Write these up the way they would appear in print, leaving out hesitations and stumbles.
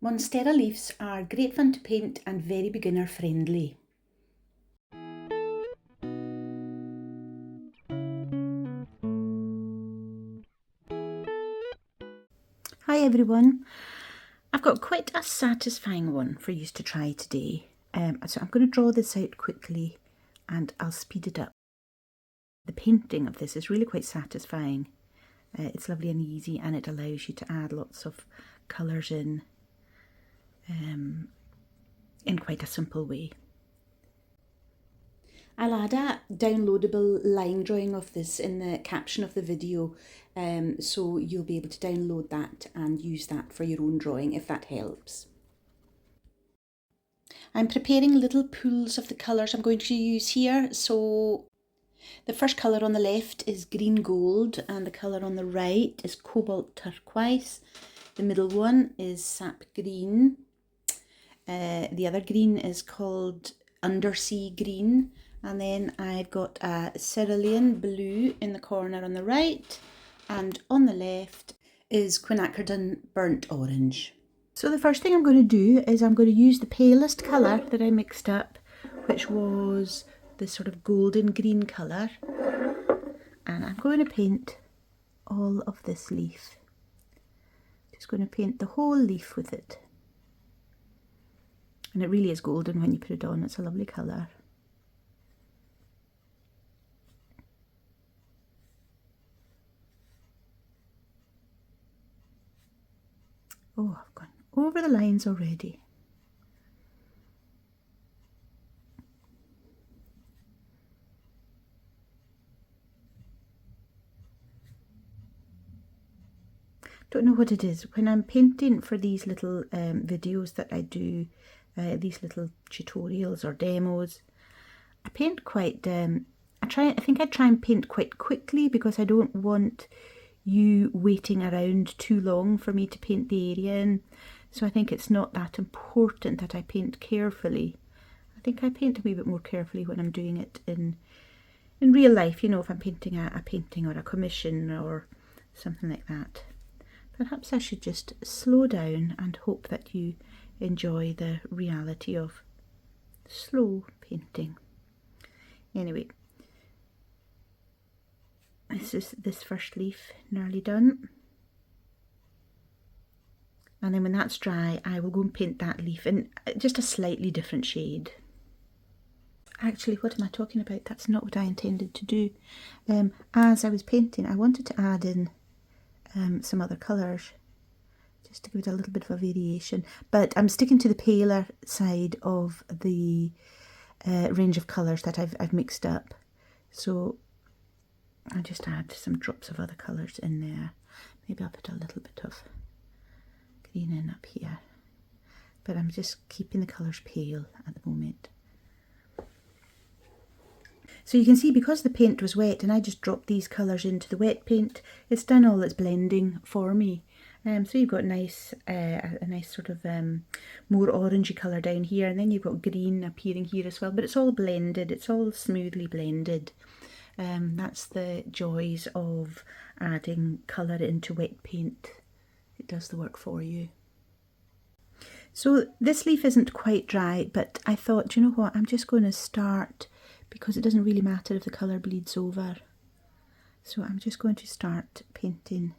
Monstera leaves are great fun to paint and very beginner friendly. Hi everyone, I've got quite a satisfying one for you to try today. So I'm going to draw this out quickly and I'll speed it up. The painting of this is really quite satisfying. It's lovely and easy, and it allows you to add lots of colours in quite a simple way. I'll add a downloadable line drawing of this in the caption of the video, so you'll be able to download that and use that for your own drawing if that helps. I'm preparing little pools of the colours I'm going to use here. So the first colour on the left is green gold and the colour on the right is cobalt turquoise. The middle one is sap green. The other green is called undersea green. And then I've got a cerulean blue in the corner on the right, and on the left is quinacridone burnt orange. So the first thing I'm going to do is I'm going to use the palest colour that I mixed up, which was this sort of golden green colour, and I'm going to paint all of this leaf. Just going to paint the whole leaf with it. And it really is golden when you put it on, it's a lovely colour. Oh, I've gone over the lines already. Don't know what it is. When I'm painting for these little videos that I do, these little tutorials or demos, I paint quite, I think I try and paint quite quickly because I don't want you waiting around too long for me to paint the area in. So I think it's not that important that I paint carefully. I think I paint a wee bit more carefully when I'm doing it in real life, you know, if I'm painting a painting or a commission or something like that. Perhaps I should just slow down and hope that you enjoy the reality of slow painting. Anyway, this is this first leaf nearly done. And then when that's dry, I will go and paint that leaf in just a slightly different shade. Actually, what am I talking about? That's not what I intended to do. As I was painting, I wanted to add in some other colours, just to give it a little bit of a variation. But I'm sticking to the paler side of the range of colours that I've mixed up. So I'll just add some drops of other colours in there. Maybe I'll put a little bit of green in up here. But I'm just keeping the colours pale at the moment. So you can see, because the paint was wet and I just dropped these colours into the wet paint, it's done all its blending for me. So you've got a nice sort of more orangey colour down here, and then you've got green appearing here as well, but it's all blended, it's all smoothly blended. That's the joys of adding colour into wet paint. It does the work for you. So this leaf isn't quite dry, but I thought, you know what, I'm just going to start, because it doesn't really matter if the colour bleeds over. So I'm just going to start painting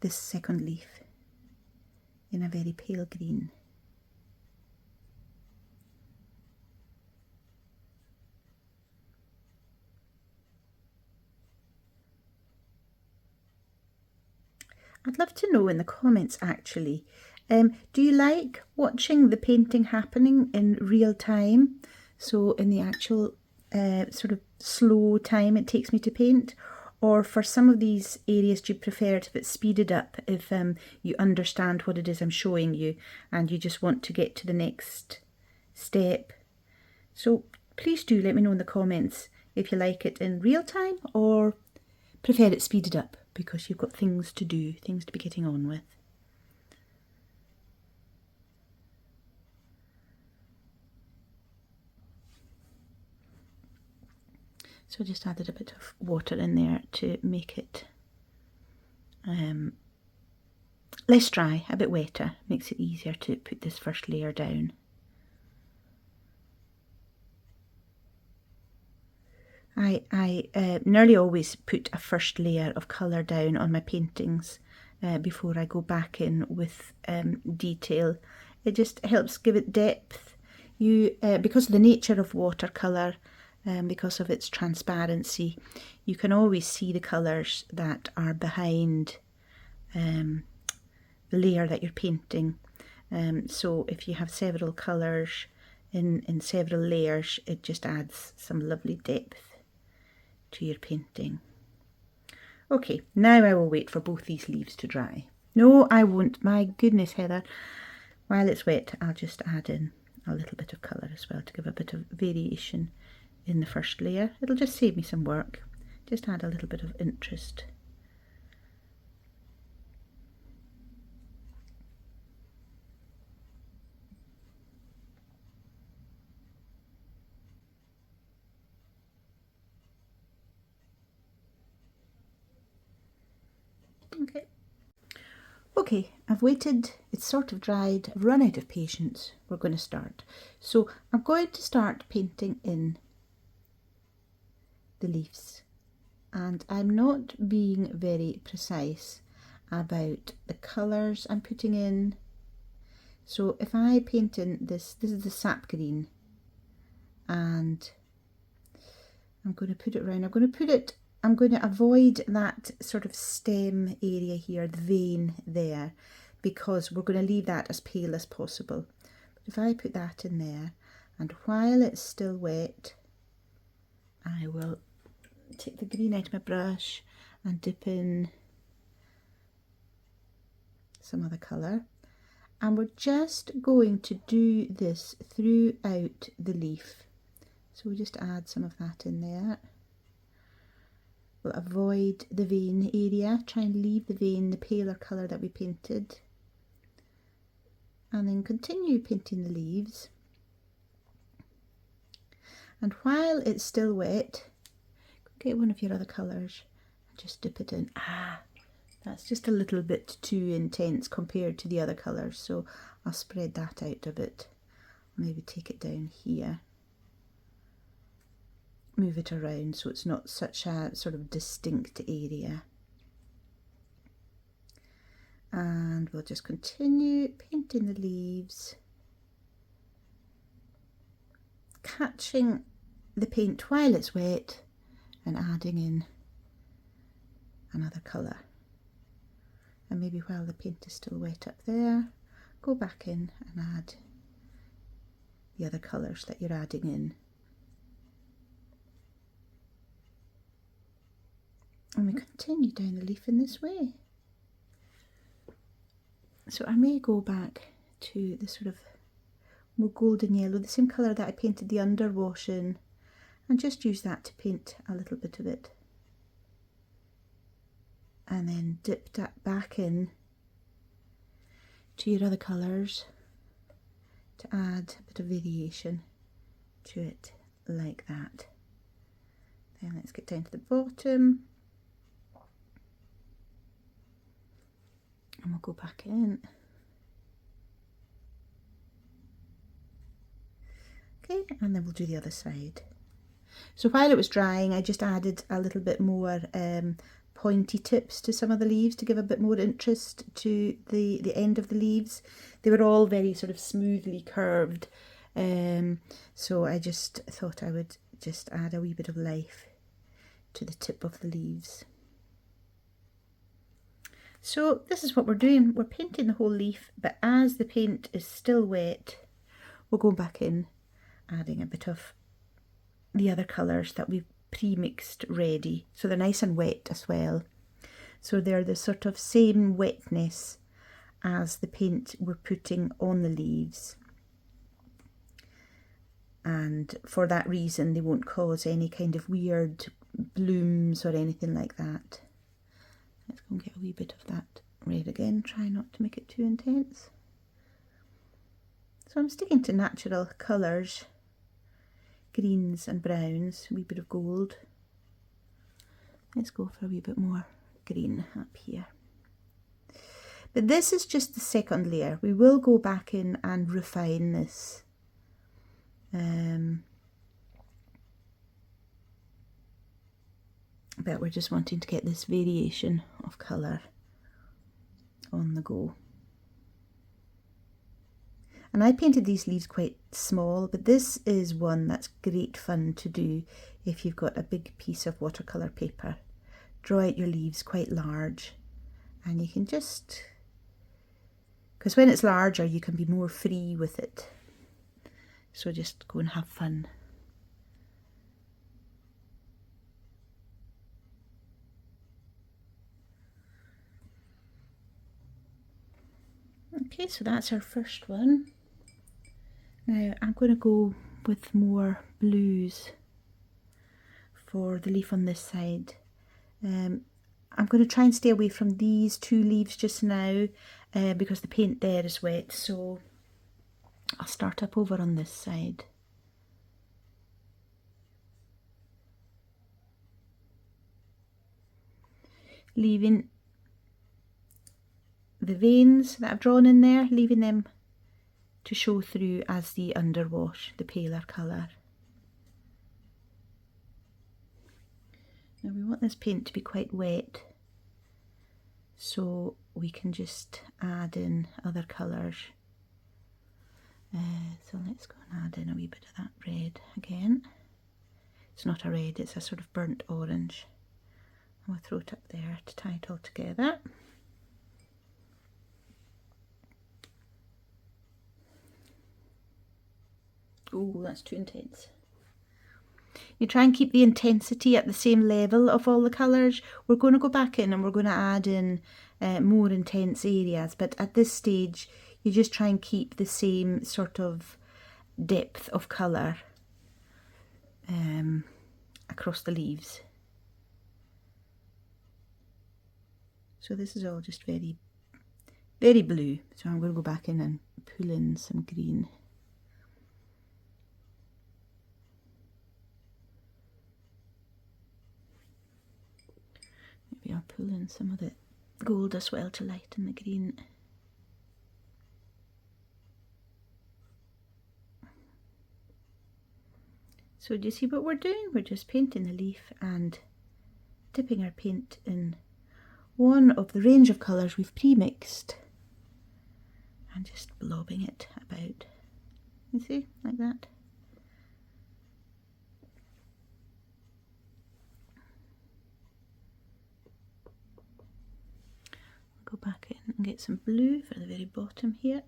this second leaf in a very pale green. I'd love to know in the comments actually, do you like watching the painting happening in real time? So in the actual sort of slow time it takes me to paint, or for some of these areas do you prefer it if it's speeded up, if you understand what it is I'm showing you and you just want to get to the next step? So please do let me know in the comments if you like it in real time or prefer it speeded up because you've got things to do, things to be getting on with. So I just added a bit of water in there to make it less dry, a bit wetter, makes it easier to put this first layer down. I nearly always put a first layer of colour down on my paintings before I go back in with detail. It just helps give it depth. Because of the nature of watercolour, because of its transparency, you can always see the colours that are behind the layer that you're painting. So if you have several colours in several layers, it just adds some lovely depth to your painting. Okay, now I will wait for both these leaves to dry. No, I won't. My goodness, Heather. While it's wet, I'll just add in a little bit of colour as well to give a bit of variation in the first layer. It'll just save me some work. Just add a little bit of interest. Okay, I've waited, it's sort of dried, I've run out of patience, we're going to start. So I'm going to start painting in the leaves, and I'm not being very precise about the colours I'm putting in. So if I paint in this is the sap green, and I'm going to put it around, I'm going to avoid that sort of stem area here, the vein there, because we're going to leave that as pale as possible. But if I put that in there, and while it's still wet, I will take the green out of my brush and dip in some other colour. And we're just going to do this throughout the leaf. So we'll just add some of that in there. We'll avoid the vein area, try and leave the vein the paler colour that we painted. And then continue painting the leaves. And while it's still wet, get one of your other colours and just dip it in. That's just a little bit too intense compared to the other colours, so I'll spread that out a bit. Maybe take it down here. Move it around so it's not such a sort of distinct area. And we'll just continue painting the leaves, catching the paint while it's wet and adding in another colour. And maybe while the paint is still wet up there, go back in and add the other colours that you're adding in. And we continue down the leaf in this way. So I may go back to the sort of more golden yellow, the same colour that I painted the underwash in, and just use that to paint a little bit of it. And then dip that back in to your other colours to add a bit of variation to it, like that. Then let's get down to the bottom. And we'll go back in. Okay, and then we'll do the other side. So while it was drying, I just added a little bit more pointy tips to some of the leaves to give a bit more interest to the end of the leaves. They were all very sort of smoothly curved, so I just thought I would just add a wee bit of life to the tip of the leaves. So this is what we're doing. We're painting the whole leaf, but as the paint is still wet, we'll go back in, adding a bit of the other colours that we've pre-mixed ready. So they're nice and wet as well. So they're the sort of same wetness as the paint we're putting on the leaves. And for that reason, they won't cause any kind of weird blooms or anything like that. Let's go and get a wee bit of that red again. Try not to make it too intense. So I'm sticking to natural colours, greens and browns, a wee bit of gold. Let's go for a wee bit more green up here. But this is just the second layer. We will go back in and refine this. But we're just wanting to get this variation of colour on the go. And I painted these leaves quite small, but this is one that's great fun to do if you've got a big piece of watercolour paper. Draw out your leaves quite large, and you can just, because when it's larger you can be more free with it. So just go and have fun. Okay, so that's our first one. Now I'm going to go with more blues for the leaf on this side. I'm going to try and stay away from these two leaves just now because the paint there is wet, so I'll start up over on this side. Leaving the veins that I've drawn in there, leaving them to show through as the underwash, the paler colour. Now we want this paint to be quite wet, so we can just add in other colours. So let's go and add in a wee bit of that red again. It's not a red, it's a sort of burnt orange. I'll throw it up there to tie it all together. Oh, that's too intense. You try and keep the intensity at the same level of all the colours. We're going to go back in and we're going to add in more intense areas, but at this stage you just try and keep the same sort of depth of colour across the leaves. So this is all just very, very blue. So I'm going to go back in and pull in some green. Maybe I'll pull in some of the gold as well to lighten the green. So do you see what we're doing? We're just painting the leaf and dipping our paint in one of the range of colours we've pre-mixed and just blobbing it about. You see, like that. Go back in and get some blue for the very bottom here.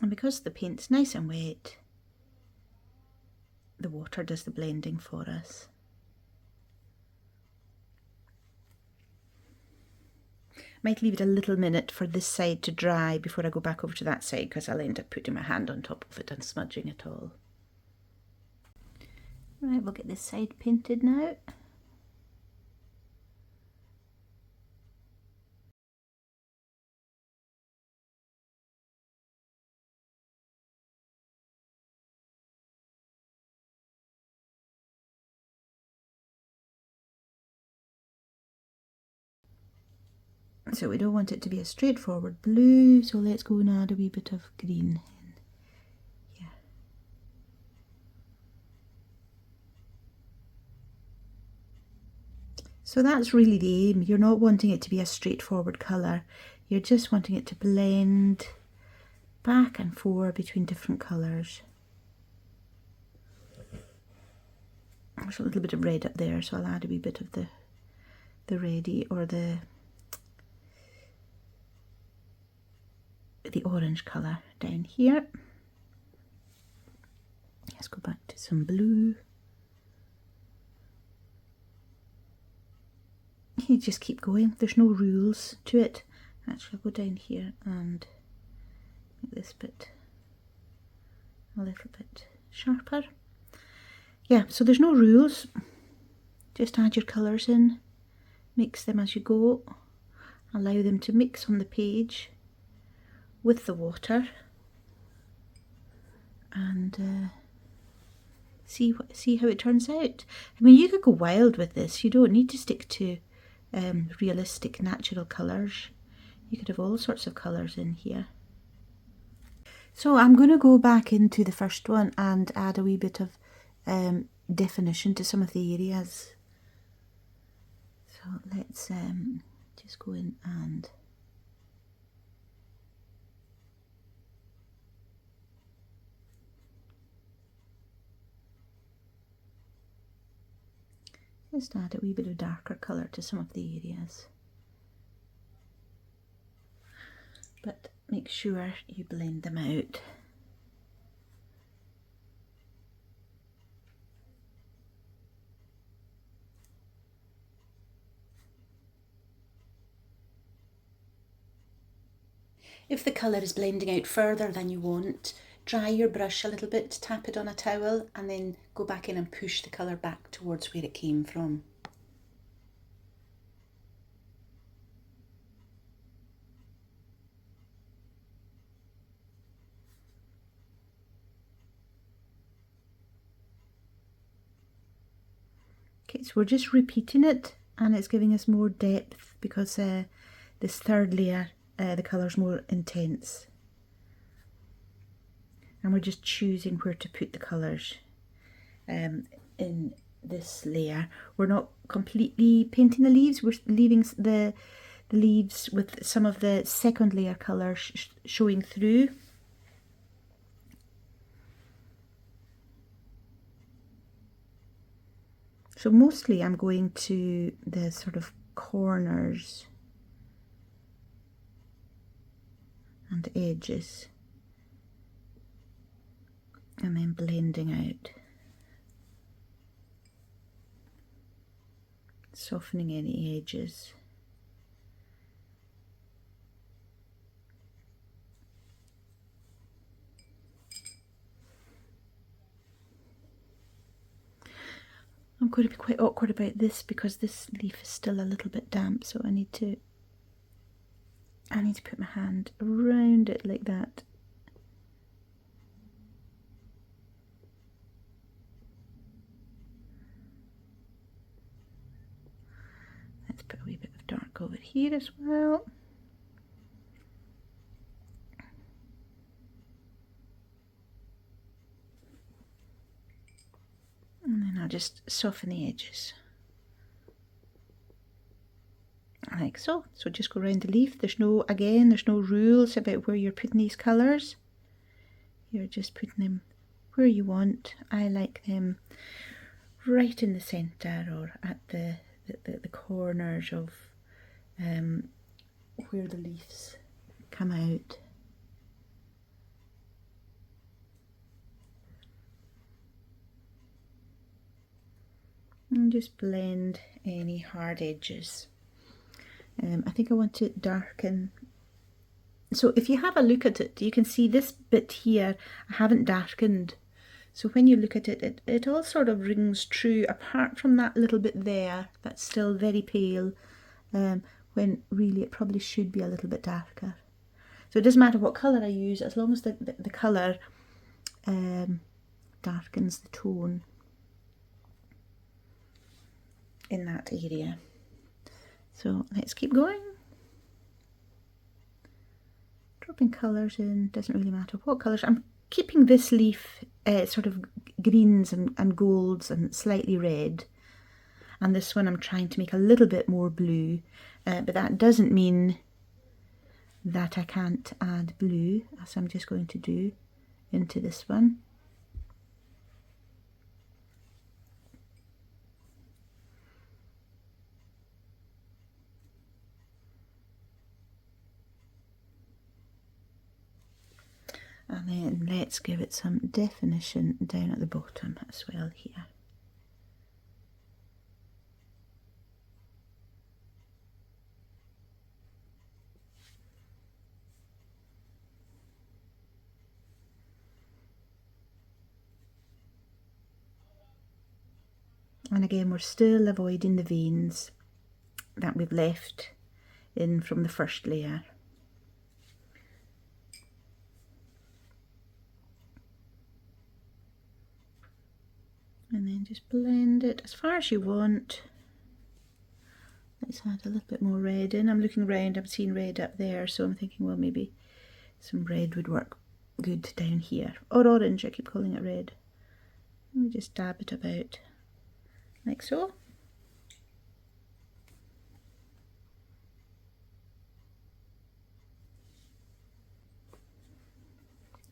And because the paint's nice and wet, the water does the blending for us. Might leave it a little minute for this side to dry before I go back over to that side, because I'll end up putting my hand on top of it and smudging it all. Right, we'll get this side painted now. So we don't want it to be a straightforward blue, so let's go and add a wee bit of green in here. So that's really the aim. You're not wanting it to be a straightforward colour. You're just wanting it to blend back and forth between different colours. There's a little bit of red up there, so I'll add a wee bit of the reddy or the orange colour down here. Let's go back to some blue. You just keep going, there's no rules to it. Actually, I'll go down here and make this bit a little bit sharper. Yeah, so there's no rules, just add your colours in, mix them as you go, allow them to mix on the page with the water, and see how it turns out. I mean, you could go wild with this. You don't need to stick to realistic natural colours. You could have all sorts of colours in here. So I'm going to go back into the first one and add a wee bit of definition to some of the areas. So let's just go in and just add a wee bit of darker colour to some of the areas. But make sure you blend them out. If the colour is blending out further than you want, dry your brush a little bit, tap it on a towel, and then go back in and push the colour back towards where it came from. Okay, so we're just repeating it, and it's giving us more depth because this third layer, the colour's more intense. And we're just choosing where to put the colours in this layer. We're not completely painting the leaves, we're leaving the leaves with some of the second layer colours showing through. So mostly I'm going to the sort of corners and edges and then blending out, softening any edges. I'm going to be quite awkward about this because this leaf is still a little bit damp, so I need to put my hand around it like that. Let's put a wee bit of dark over here as well. And then I'll just soften the edges. Like so. So just go around the leaf. There's no rules about where you're putting these colours. You're just putting them where you want. I like them right in the centre or at the corners of where the leaves come out. And just blend any hard edges. I think I want to darken. So if you have a look at it, you can see this bit here I haven't darkened. So when you look at it, it all sort of rings true, apart from that little bit there that's still very pale, when really it probably should be a little bit darker. So it doesn't matter what colour I use, as long as the colour darkens the tone in that area. So let's keep going. Dropping colours in, doesn't really matter what colours. I'm keeping this leaf sort of greens and golds and slightly red. And this one I'm trying to make a little bit more blue, but that doesn't mean that I can't add blue, as I'm just going to do into this one. And then let's give it some definition down at the bottom as well here. And again, we're still avoiding the veins that we've left in from the first layer. And then just blend it as far as you want. Let's add a little bit more red in. I'm looking around, I'm seeing red up there, so I'm thinking, well, maybe some red would work good down here. Or orange, I keep calling it red. Let me just dab it about, like so.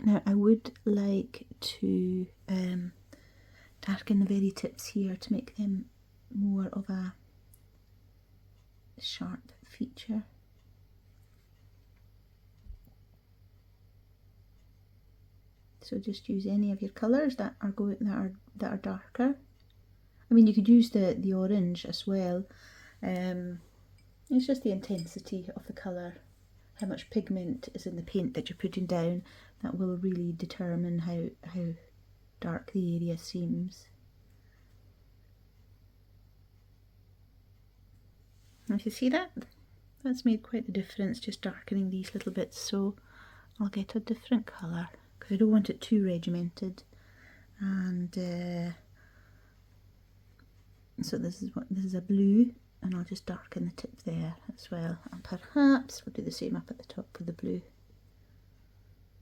Now I would like to darken the very tips here to make them more of a sharp feature. So just use any of your colours that are darker. I mean, you could use the orange as well. It's just the intensity of the colour, how much pigment is in the paint that you're putting down, that will really determine how dark the area seems. If you see that, that's made quite the difference, just darkening these little bits, so I'll get a different colour because I don't want it too regimented. And so this is a blue, and I'll just darken the tip there as well, and perhaps we'll do the same up at the top with the blue.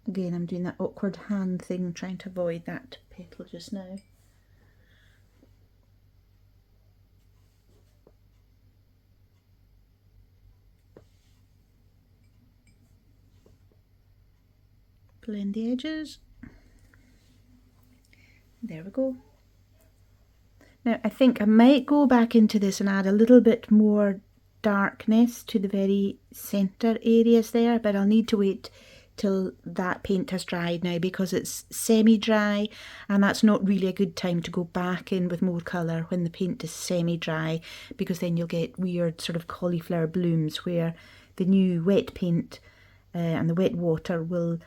Again, I'm doing that awkward hand thing, trying to avoid that petal just now. Blend the edges. There we go. Now I think I might go back into this and add a little bit more darkness to the very centre areas there, but I'll need to wait till that paint has dried now, because it's semi-dry, and that's not really a good time to go back in with more colour when the paint is semi-dry, because then you'll get weird sort of cauliflower blooms where the new wet paint and the wet water will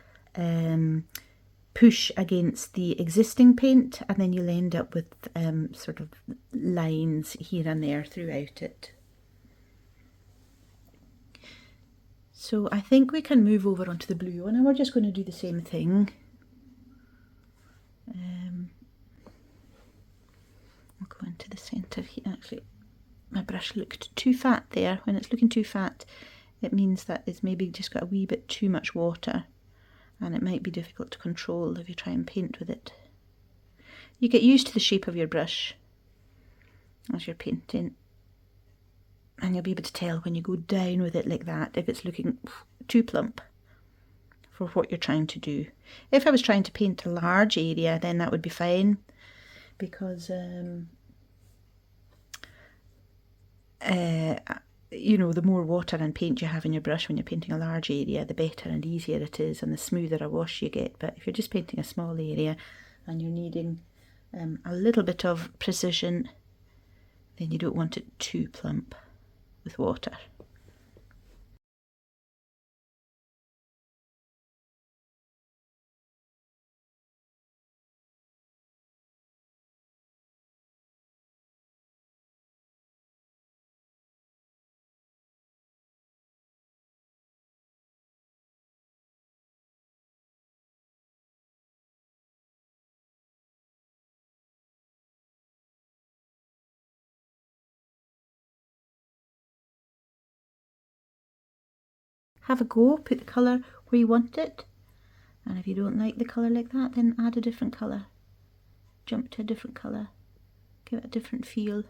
push against the existing paint, and then you'll end up with sort of lines here and there throughout it. So I think we can move over onto the blue one, and we're just going to do the same thing. I'll go into the centre here. Actually, my brush looked too fat there. When it's looking too fat, it means that it's maybe just got a wee bit too much water, and it might be difficult to control if you try and paint with it. You get used to the shape of your brush as you're painting, and you'll be able to tell when you go down with it like that if it's looking too plump for what you're trying to do. If I was trying to paint a large area, then that would be fine, because you know, the more water and paint you have in your brush when you're painting a large area, the better and easier it is, and the smoother a wash you get. But if you're just painting a small area and you're needing a little bit of precision, then you don't want it too plump with water. Have a go, put the colour where you want it, and if you don't like the colour like that, then add a different colour. Jump to a different colour, give it a different feel.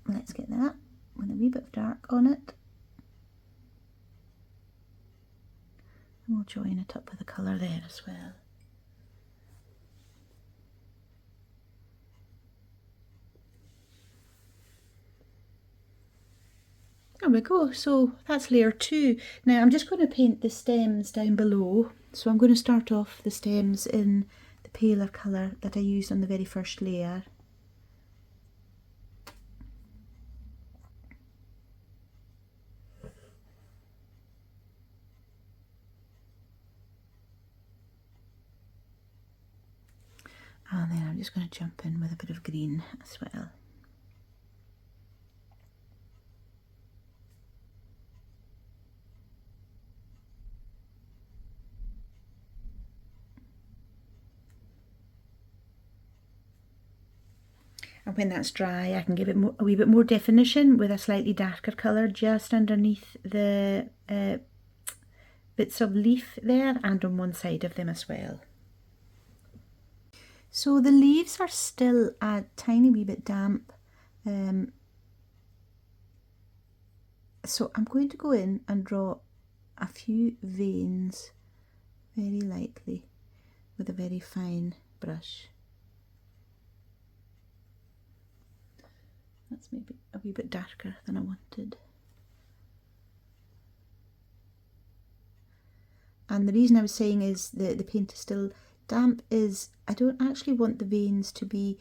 Let's get that with a wee bit of dark on it, and we'll join it up with a colour there as well. There we go, so that's layer 2. Now I'm just going to paint the stems down below, so I'm going to start off the stems in the paler colour that I used on the very first layer. I'm just going to jump in with a bit of green as well. And when that's dry, I can give it a wee bit more definition with a slightly darker colour just underneath the bits of leaf there and on one side of them as well. So the leaves are still a tiny wee bit damp. So I'm going to go in and draw a few veins very lightly with a very fine brush. That's maybe a wee bit darker than I wanted. And the reason I was saying is the paint is still damp is I don't actually want the veins to be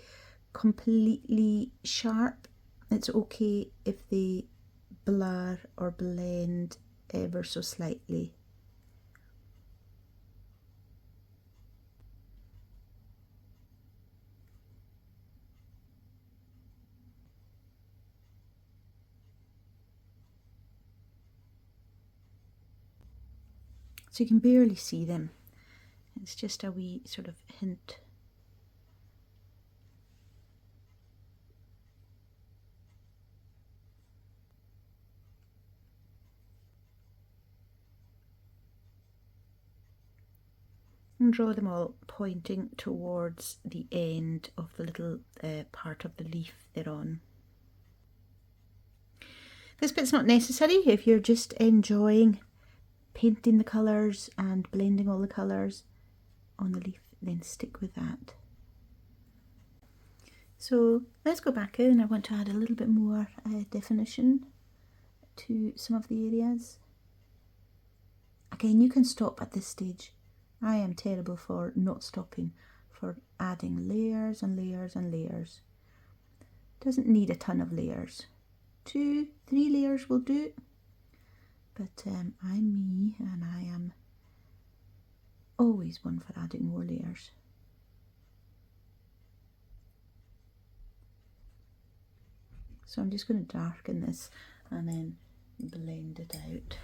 completely sharp. It's okay if they blur or blend ever so slightly. So you can barely see them. It's just a wee sort of hint. And draw them all pointing towards the end of the little part of the leaf they're on. This bit's not necessary if you're just enjoying painting the colours and blending all the colours on the leaf, then stick with that. So let's go back in. I want to add a little bit more definition to some of the areas. Again, you can stop at this stage. I am terrible for not stopping, for adding layers and layers and layers. Doesn't need a ton of layers. 2, 3 layers will do. But I'm me and I am always one for adding more layers. So I'm just going to darken this and then blend it out.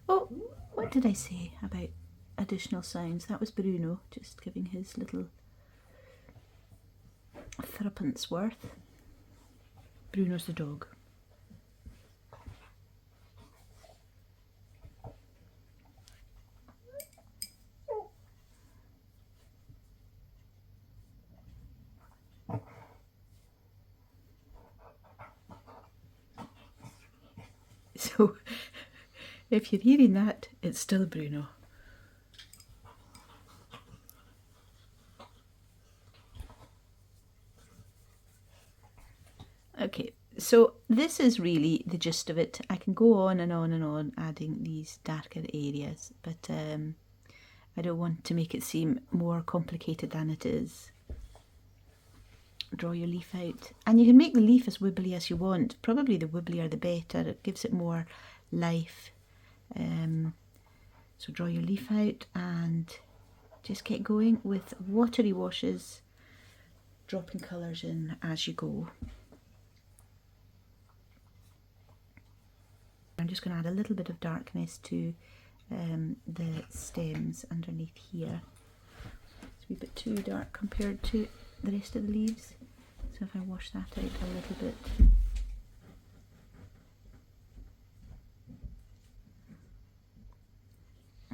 Oh, what did I say about additional sounds? That was Bruno just giving his little threepence worth. Bruno's the dog. So if you're hearing that, it's still Bruno. Okay, so this is really the gist of it. I can go on and on and on adding these darker areas, but I don't want to make it seem more complicated than it is. Draw your leaf out, and you can make the leaf as wibbly as you want. Probably the wibblier the better. It gives it more life. So draw your leaf out and just get going with watery washes, dropping colours in as you go. I'm just going to add a little bit of darkness to the stems underneath here. It's a wee bit too dark compared to the rest of the leaves, so if I wash that out a little bit.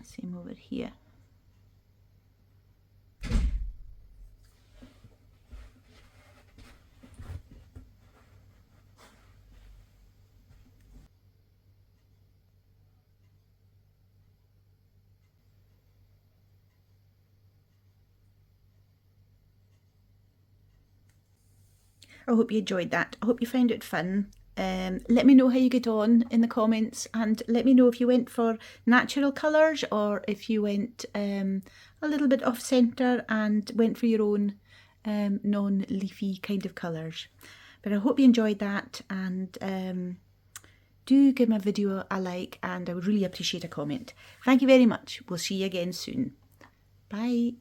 Same over here. I hope you enjoyed that. I hope you found it fun. Let me know how you get on in the comments, and let me know if you went for natural colours or if you went a little bit off centre and went for your own non-leafy kind of colours. But I hope you enjoyed that, and do give my video a like, and I would really appreciate a comment. Thank you very much. We'll see you again soon. Bye.